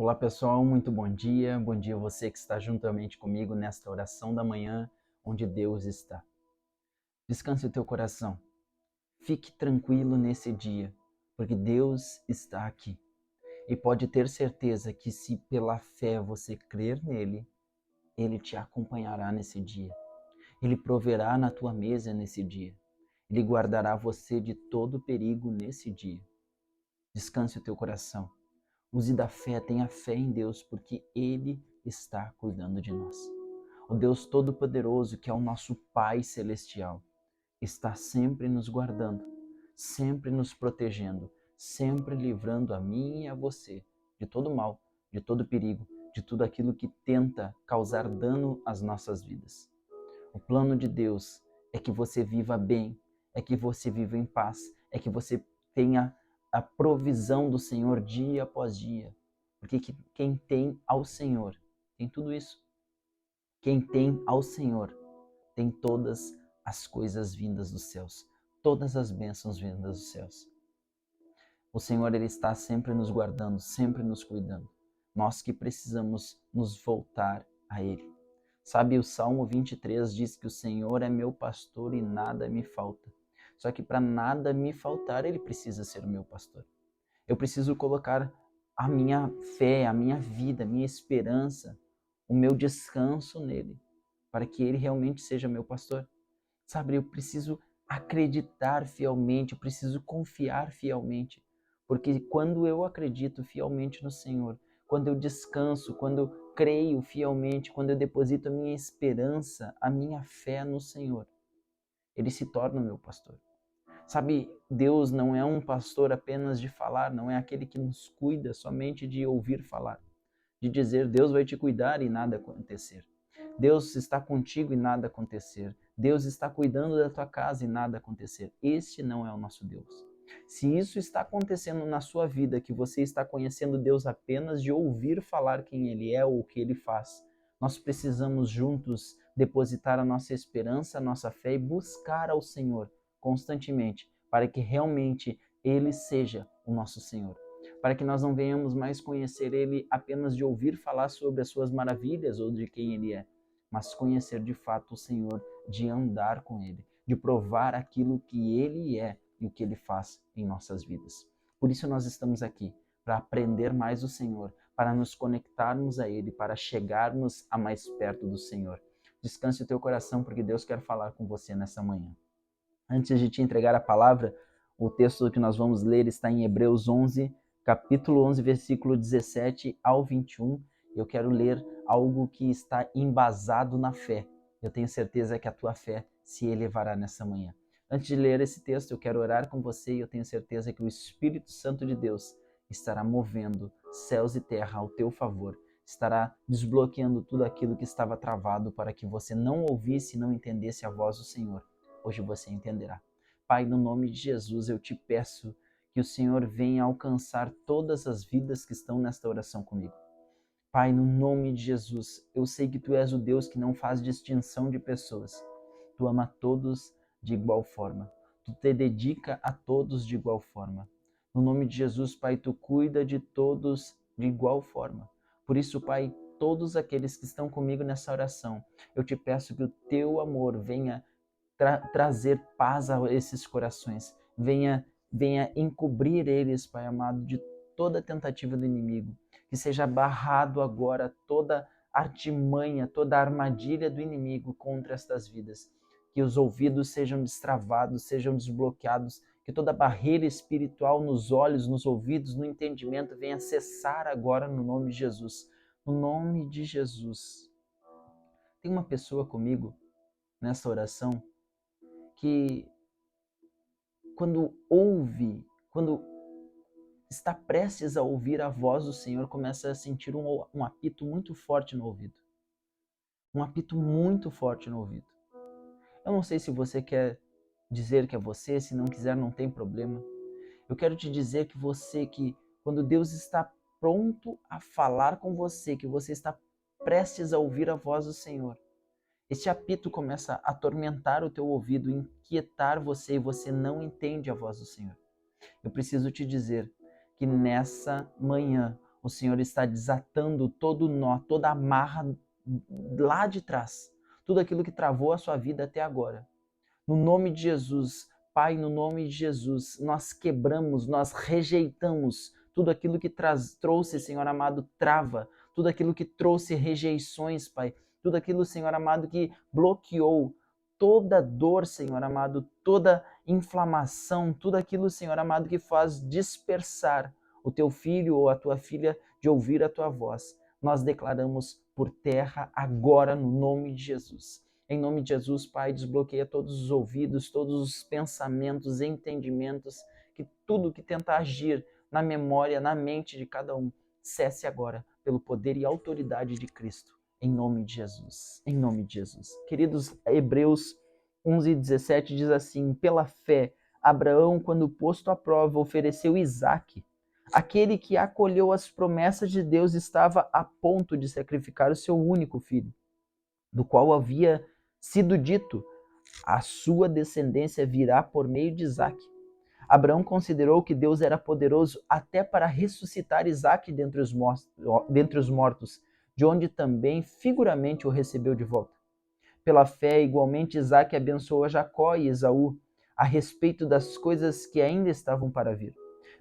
Olá pessoal, muito bom dia. Bom dia a você que está juntamente comigo nesta oração da manhã, onde Deus está. Descanse o teu coração. Fique tranquilo nesse dia, porque Deus está aqui. E pode ter certeza que se pela fé você crer nele, ele te acompanhará nesse dia. Ele proverá na tua mesa nesse dia. Ele guardará você de todo perigo nesse dia. Descanse o teu coração. Use da fé, tenha fé em Deus, porque Ele está cuidando de nós. O Deus Todo-Poderoso, que é o nosso Pai Celestial, está sempre nos guardando, sempre nos protegendo, sempre livrando a mim e a você de todo mal, de todo perigo, de tudo aquilo que tenta causar dano às nossas vidas. O plano de Deus é que você viva bem, é que você viva em paz, é que você tenha a provisão do Senhor dia após dia. Porque quem tem ao Senhor tem tudo isso. Quem tem ao Senhor tem todas as coisas vindas dos céus, todas as bênçãos vindas dos céus. O Senhor, Ele está sempre nos guardando, sempre nos cuidando. Nós que precisamos nos voltar a Ele. Sabe, o Salmo 23 diz que o Senhor é meu pastor e nada me falta. Só que para nada me faltar, Ele precisa ser o meu pastor. Eu preciso colocar a minha fé, a minha vida, a minha esperança, o meu descanso nele, para que Ele realmente seja meu pastor. Sabe, eu preciso acreditar fielmente, eu preciso confiar fielmente. Porque quando eu acredito fielmente no Senhor, quando eu descanso, quando eu creio fielmente, quando eu deposito a minha esperança, a minha fé no Senhor, Ele se torna o meu pastor. Sabe, Deus não é um pastor apenas de falar, não é aquele que nos cuida somente de ouvir falar, de dizer Deus vai te cuidar e nada acontecer. Deus está contigo e nada acontecer. Deus está cuidando da tua casa e nada acontecer. Este não é o nosso Deus. Se isso está acontecendo na sua vida, que você está conhecendo Deus apenas de ouvir falar quem Ele é ou o que Ele faz, nós precisamos juntos depositar a nossa esperança, a nossa fé e buscar ao Senhor constantemente, para que realmente Ele seja o nosso Senhor. Para que nós não venhamos mais conhecer Ele apenas de ouvir falar sobre as suas maravilhas ou de quem Ele é, mas conhecer de fato o Senhor, de andar com Ele, de provar aquilo que Ele é e o que Ele faz em nossas vidas. Por isso nós estamos aqui, para aprender mais o Senhor, para nos conectarmos a Ele, para chegarmos a mais perto do Senhor. Descanse o teu coração, porque Deus quer falar com você nessa manhã. Antes de te entregar a palavra, o texto que nós vamos ler está em Hebreus 11, capítulo 11, versículo 17 ao 21. Eu quero ler algo que está embasado na fé. Eu tenho certeza que a tua fé se elevará nessa manhã. Antes de ler esse texto, eu quero orar com você e eu tenho certeza que o Espírito Santo de Deus estará movendo céus e terra ao teu favor, estará desbloqueando tudo aquilo que estava travado para que você não ouvisse e não entendesse a voz do Senhor. Hoje você entenderá. Pai, no nome de Jesus, eu te peço que o Senhor venha alcançar todas as vidas que estão nesta oração comigo. Pai, no nome de Jesus, eu sei que Tu és o Deus que não faz distinção de pessoas. Tu ama todos de igual forma. Tu te dedica a todos de igual forma. No nome de Jesus, Pai, Tu cuida de todos de igual forma. Por isso, Pai, todos aqueles que estão comigo nessa oração, eu te peço que o Teu amor venha trazer paz a esses corações. Venha encobrir eles, Pai amado, de toda tentativa do inimigo. Que seja barrado agora toda artimanha, toda armadilha do inimigo contra estas vidas. Que os ouvidos sejam destravados, sejam desbloqueados, que toda barreira espiritual nos olhos, nos ouvidos, no entendimento venha cessar agora no nome de Jesus. No nome de Jesus. Tem uma pessoa comigo nessa oração que quando está prestes a ouvir a voz do Senhor, começa a sentir um apito muito forte no ouvido. Um apito muito forte no ouvido. Eu não sei se você quer dizer que é você, se não quiser não tem problema. Eu quero te dizer que quando Deus está pronto a falar com você, que você está prestes a ouvir a voz do Senhor, este apito começa a atormentar o teu ouvido, inquietar você e você não entende a voz do Senhor. Eu preciso te dizer que nessa manhã o Senhor está desatando todo nó, toda amarra lá de trás, tudo aquilo que travou a sua vida até agora. No nome de Jesus, Pai, no nome de Jesus, nós quebramos, nós rejeitamos tudo aquilo que trouxe, Senhor amado, trava, tudo aquilo que trouxe rejeições, Pai, tudo aquilo, Senhor amado, que bloqueou toda dor, Senhor amado, toda inflamação, tudo aquilo, Senhor amado, que faz dispersar o teu filho ou a tua filha de ouvir a tua voz. Nós declaramos por terra agora no nome de Jesus. Em nome de Jesus, Pai, desbloqueia todos os ouvidos, todos os pensamentos, entendimentos, que tudo que tenta agir na memória, na mente de cada um, cesse agora pelo poder e autoridade de Cristo. Em nome de Jesus. Em nome de Jesus. Queridos, Hebreus 11:17 diz assim: pela fé, Abraão, quando posto à prova, ofereceu Isaque. Aquele que acolheu as promessas de Deus estava a ponto de sacrificar o seu único filho, do qual havia sido dito: a sua descendência virá por meio de Isaque. Abraão considerou que Deus era poderoso até para ressuscitar Isaque dentre os mortos, de onde também figuramente o recebeu de volta. Pela fé, igualmente, Isaque abençoou Jacó e Esaú a respeito das coisas que ainda estavam para vir.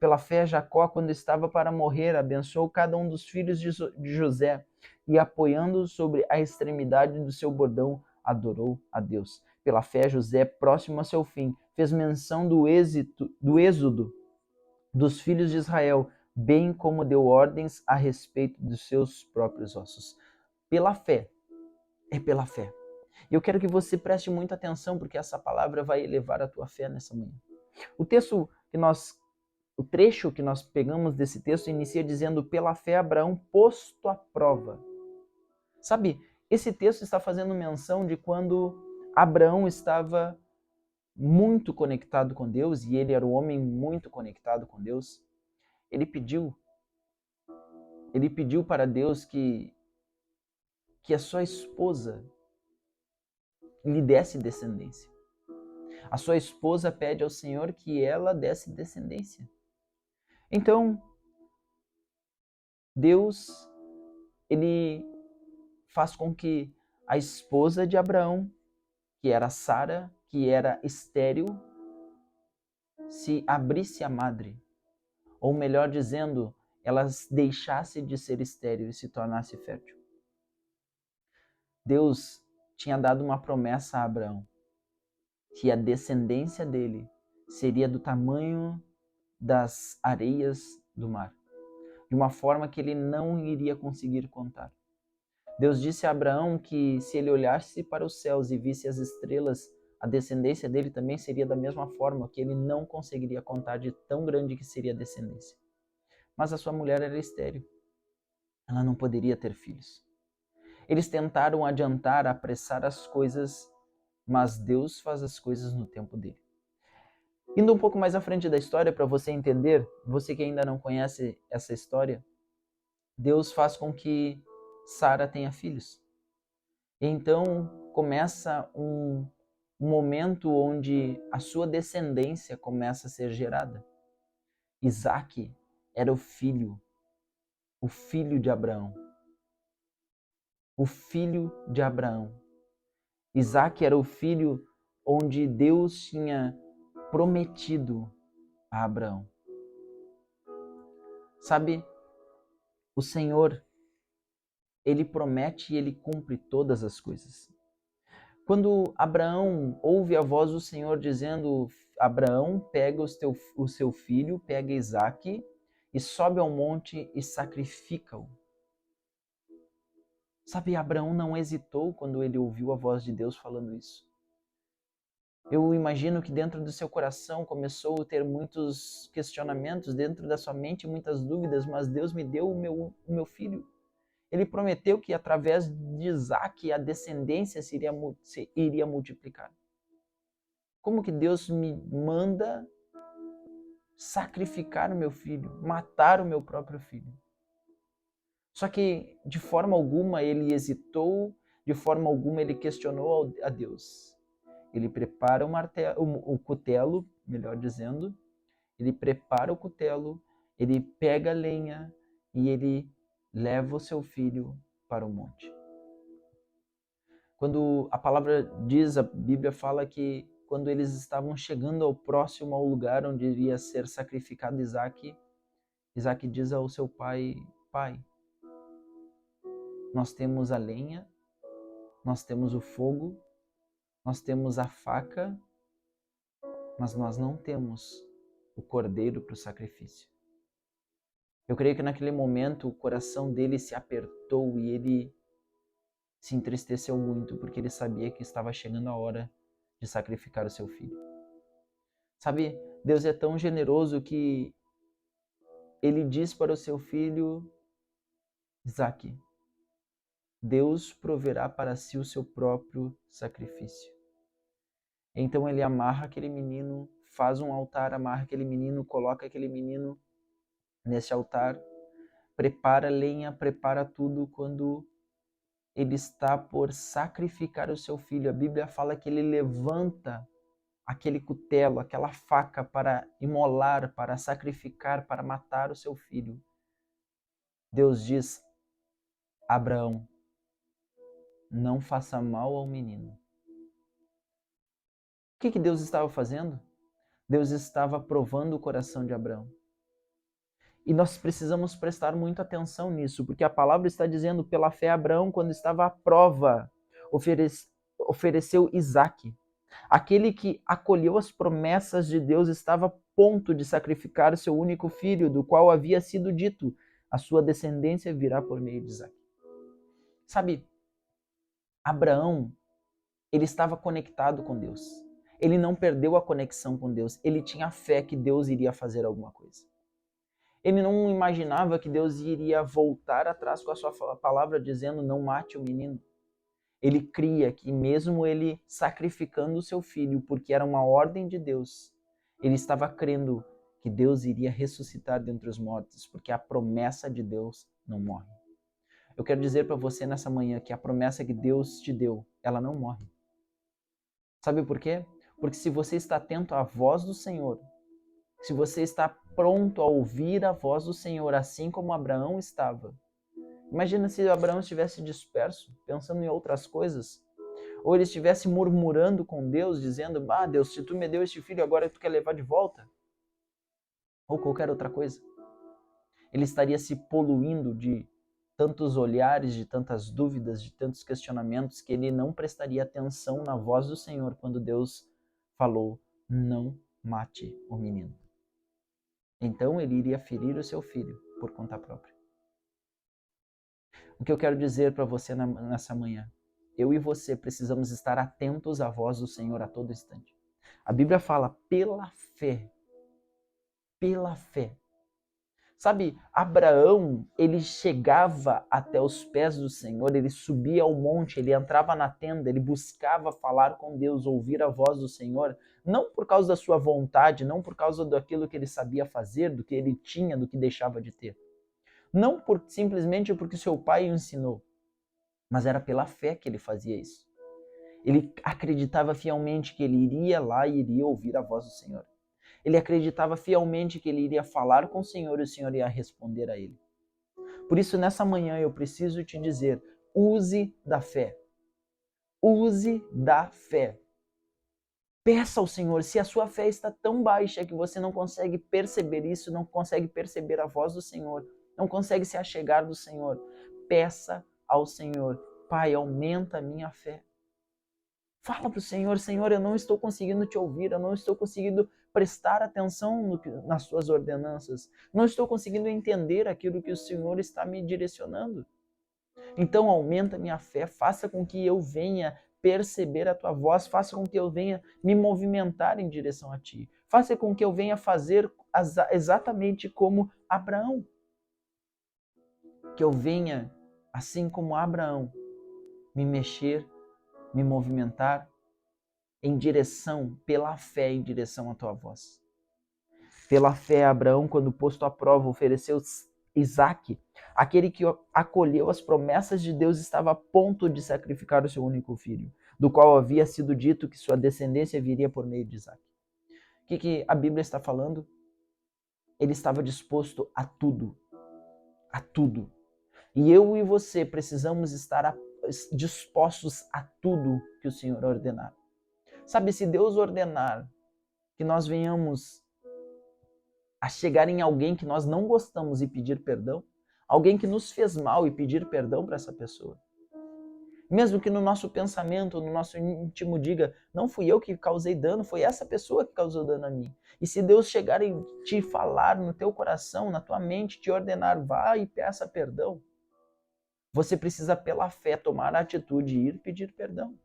Pela fé, Jacó, quando estava para morrer, abençoou cada um dos filhos de José e, apoiando-o sobre a extremidade do seu bordão, adorou a Deus. Pela fé, José, próximo a seu fim, fez menção do êxodo dos filhos de Israel, bem como deu ordens a respeito dos seus próprios ossos. Pela fé, é pela fé. E eu quero que você preste muita atenção, porque essa palavra vai elevar a tua fé nessa manhã. O trecho que nós pegamos desse texto inicia dizendo: pela fé Abraão posto à prova. Sabe, esse texto está fazendo menção de quando Abraão estava muito conectado com Deus, e ele era um homem muito conectado com Deus. Ele pediu para Deus que a sua esposa lhe desse descendência. A sua esposa pede ao Senhor que ela desse descendência. Então, Deus, ele faz com que a esposa de Abraão, que era Sara, que era estéril, se abrisse à madre. Ou melhor dizendo, ela deixasse de ser estéril e se tornasse fértil. Deus tinha dado uma promessa a Abraão, que a descendência dele seria do tamanho das areias do mar, de uma forma que ele não iria conseguir contar. Deus disse a Abraão que se ele olhasse para os céus e visse as estrelas, a descendência dele também seria da mesma forma, que ele não conseguiria contar de tão grande que seria a descendência. Mas a sua mulher era estéril. Ela não poderia ter filhos. Eles tentaram adiantar, apressar as coisas, mas Deus faz as coisas no tempo dele. Indo um pouco mais à frente da história, para você entender, você que ainda não conhece essa história, Deus faz com que Sara tenha filhos. E então começa um momento onde a sua descendência começa a ser gerada. Isaque era o filho de Abraão. O filho de Abraão. Isaque era o filho onde Deus tinha prometido a Abraão. Sabe, o Senhor, ele promete e ele cumpre todas as coisas. Quando Abraão ouve a voz do Senhor dizendo: Abraão, pega o seu filho, pega Isaque e sobe ao monte e sacrifica-o. Sabe, Abraão não hesitou quando ele ouviu a voz de Deus falando isso. Eu imagino que dentro do seu coração começou a ter muitos questionamentos, dentro da sua mente muitas dúvidas, mas Deus me deu o meu filho. Ele prometeu que através de Isaque a descendência iria multiplicar. Como que Deus me manda sacrificar o meu filho, matar o meu próprio filho? Só que de forma alguma ele hesitou, de forma alguma ele questionou a Deus. Ele prepara o cutelo, melhor dizendo, ele prepara o cutelo, ele pega a lenha, e ele leva o seu filho para o monte. Quando a palavra diz, a Bíblia fala que quando eles estavam chegando ao lugar onde iria ser sacrificado Isaac, Isaac diz ao seu pai: Pai, nós temos a lenha, nós temos o fogo, nós temos a faca, mas nós não temos o cordeiro para o sacrifício. Eu creio que naquele momento o coração dele se apertou e ele se entristeceu muito, porque ele sabia que estava chegando a hora de sacrificar o seu filho. Sabe, Deus é tão generoso que ele diz para o seu filho: Isaac, Deus proverá para si o seu próprio sacrifício. Então ele amarra aquele menino, faz um altar, amarra aquele menino, coloca aquele menino nesse altar, prepara lenha, prepara tudo. Quando ele está por sacrificar o seu filho, a Bíblia fala que ele levanta aquele cutelo, aquela faca para imolar, para sacrificar, para matar o seu filho. Deus diz: Abraão, não faça mal ao menino. O que Deus estava fazendo? Deus estava provando o coração de Abraão. E nós precisamos prestar muita atenção nisso, porque a palavra está dizendo: pela fé Abraão, quando estava à prova, ofereceu Isaque. Aquele que acolheu as promessas de Deus estava a ponto de sacrificar seu único filho, do qual havia sido dito: a sua descendência virá por meio de Isaque. Sabe, Abraão, ele estava conectado com Deus. Ele não perdeu a conexão com Deus. Ele tinha fé que Deus iria fazer alguma coisa. Ele não imaginava que Deus iria voltar atrás com a sua palavra dizendo: não mate o menino. Ele cria que mesmo ele sacrificando o seu filho, porque era uma ordem de Deus, ele estava crendo que Deus iria ressuscitar dentre os mortos, porque a promessa de Deus não morre. Eu quero dizer para você nessa manhã que a promessa que Deus te deu, ela não morre. Sabe por quê? Porque se você está atento à voz do Senhor, se você está pronto a ouvir a voz do Senhor, assim como Abraão estava. Imagina se Abraão estivesse disperso, pensando em outras coisas, ou ele estivesse murmurando com Deus, dizendo: Deus, se tu me deu este filho, agora tu quer levar de volta? Ou qualquer outra coisa. Ele estaria se poluindo de tantos olhares, de tantas dúvidas, de tantos questionamentos, que ele não prestaria atenção na voz do Senhor quando Deus falou: não mate o menino. Então ele iria ferir o seu filho por conta própria. O que eu quero dizer para você nessa manhã? Eu e você precisamos estar atentos à voz do Senhor a todo instante. A Bíblia fala pela fé. Pela fé. Sabe, Abraão, ele chegava até os pés do Senhor, ele subia ao monte, ele entrava na tenda, ele buscava falar com Deus, ouvir a voz do Senhor, não por causa da sua vontade, não por causa daquilo que ele sabia fazer, do que ele tinha, do que deixava de ter. Não simplesmente porque seu pai o ensinou, mas era pela fé que ele fazia isso. Ele acreditava fielmente que ele iria lá e iria ouvir a voz do Senhor. Ele acreditava fielmente que ele iria falar com o Senhor e o Senhor ia responder a ele. Por isso, nessa manhã, eu preciso te dizer: use da fé. Use da fé. Peça ao Senhor, se a sua fé está tão baixa que você não consegue perceber isso, não consegue perceber a voz do Senhor, não consegue se achegar do Senhor, peça ao Senhor: Pai, aumenta a minha fé. Fala para o Senhor: Senhor, eu não estou conseguindo te ouvir, eu não estou conseguindo prestar atenção nas suas ordenanças, não estou conseguindo entender aquilo que o Senhor está me direcionando. Então aumenta a minha fé, faça com que eu venha perceber a tua voz, faça com que eu venha me movimentar em direção a ti, faça com que eu venha fazer exatamente como Abraão. Que eu venha, assim como Abraão, me mexer, me movimentar em direção, pela fé, em direção à tua voz. Pela fé, Abraão, quando posto à prova, ofereceu Isaque. Aquele que acolheu as promessas de Deus estava a ponto de sacrificar o seu único filho, do qual havia sido dito que sua descendência viria por meio de Isaque. O que a Bíblia está falando? Ele estava disposto a tudo. a tudo. E eu e você precisamos estar dispostos a tudo que o Senhor ordenar. Sabe, se Deus ordenar que nós venhamos a chegar em alguém que nós não gostamos e pedir perdão, alguém que nos fez mal e pedir perdão para essa pessoa, mesmo que no nosso pensamento, no nosso íntimo diga, não fui eu que causei dano, foi essa pessoa que causou dano a mim. E se Deus chegar e te falar no teu coração, na tua mente, te ordenar, vá e peça perdão, você precisa pela fé tomar a atitude e ir pedir perdão.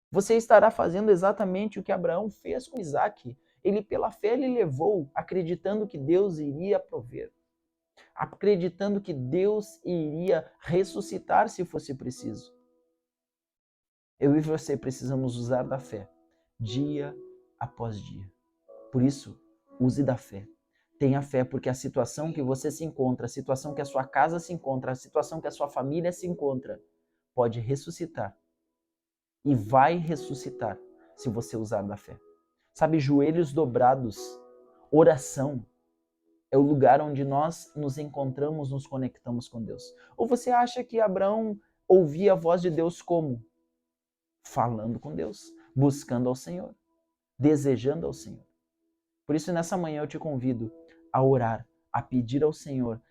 Você estará fazendo exatamente o que Abraão fez com Isaac. Ele pela fé ele levou, acreditando que Deus iria prover, acreditando que Deus iria ressuscitar se fosse preciso. Eu e você precisamos usar da fé, dia após dia. Por isso, use da fé. Tenha fé, porque a situação que você se encontra, a situação que a sua casa se encontra, a situação que a sua família se encontra, pode ressuscitar. E vai ressuscitar se você usar da fé. Sabe, joelhos dobrados, oração, é o lugar onde nós nos encontramos, nos conectamos com Deus. Ou você acha que Abraão ouvia a voz de Deus como? Falando com Deus, buscando ao Senhor, desejando ao Senhor. Por isso, nessa manhã eu te convido a orar, a pedir ao Senhor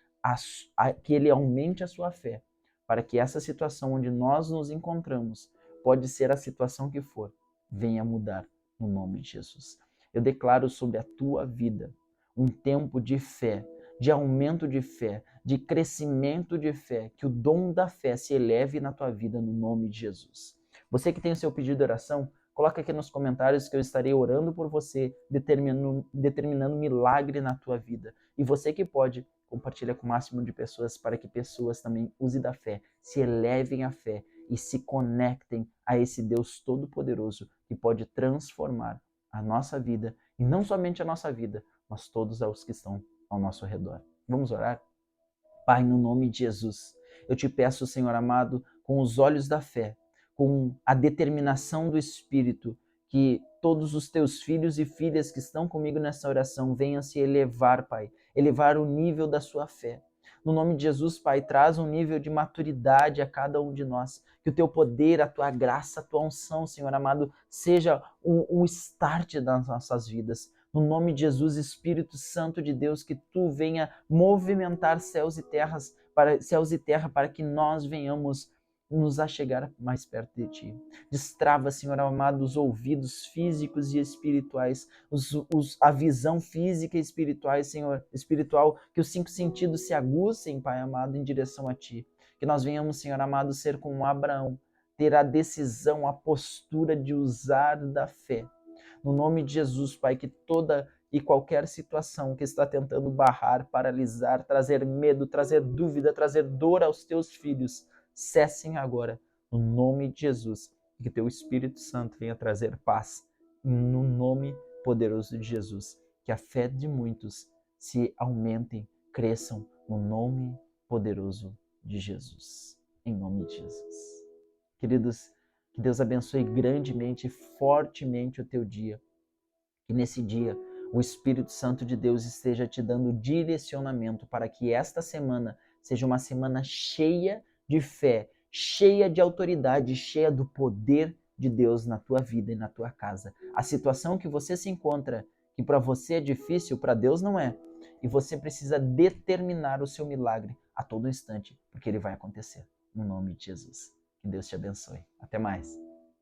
que Ele aumente a sua fé, para que essa situação onde nós nos encontramos, pode ser a situação que for, venha mudar no nome de Jesus. Eu declaro sobre a tua vida um tempo de fé, de aumento de fé, de crescimento de fé, que o dom da fé se eleve na tua vida no nome de Jesus. Você que tem o seu pedido de oração, coloca aqui nos comentários que eu estarei orando por você, determinando milagre na tua vida. E você que pode, compartilha com o máximo de pessoas para que pessoas também usem da fé, se elevem à fé e se conectem a esse Deus Todo-Poderoso que pode transformar a nossa vida, e não somente a nossa vida, mas todos os que estão ao nosso redor. Vamos orar? Pai, no nome de Jesus, eu te peço, Senhor amado, com os olhos da fé, com a determinação do Espírito, que todos os teus filhos e filhas que estão comigo nessa oração venham se elevar, Pai, elevar o nível da sua fé. No nome de Jesus, Pai, traz um nível de maturidade a cada um de nós. Que o teu poder, a tua graça, a tua unção, Senhor amado, seja um start das nossas vidas. No nome de Jesus, Espírito Santo de Deus, que tu venha movimentar céus e terra para que nós venhamos nos achegar mais perto de ti. Destrava, Senhor amado, os ouvidos físicos e espirituais, a visão física e espiritual, que os 5 sentidos se aguçem, Pai amado, em direção a ti. Que nós venhamos, Senhor amado, ser como Abraão, ter a decisão, a postura de usar da fé. No nome de Jesus, Pai, que toda e qualquer situação que está tentando barrar, paralisar, trazer medo, trazer dúvida, trazer dor aos teus filhos, cessem agora, no nome de Jesus. Que teu Espírito Santo venha trazer paz, no nome poderoso de Jesus. Que a fé de muitos se aumentem, cresçam, no nome poderoso de Jesus. Em nome de Jesus. Queridos, que Deus abençoe grandemente e fortemente o teu dia. Que nesse dia o Espírito Santo de Deus esteja te dando direcionamento para que esta semana seja uma semana cheia de fé, cheia de autoridade, cheia do poder de Deus na tua vida e na tua casa. A situação que você se encontra, que para você é difícil, para Deus não é. E você precisa determinar o seu milagre a todo instante, porque ele vai acontecer. No nome de Jesus. Que Deus te abençoe. Até mais.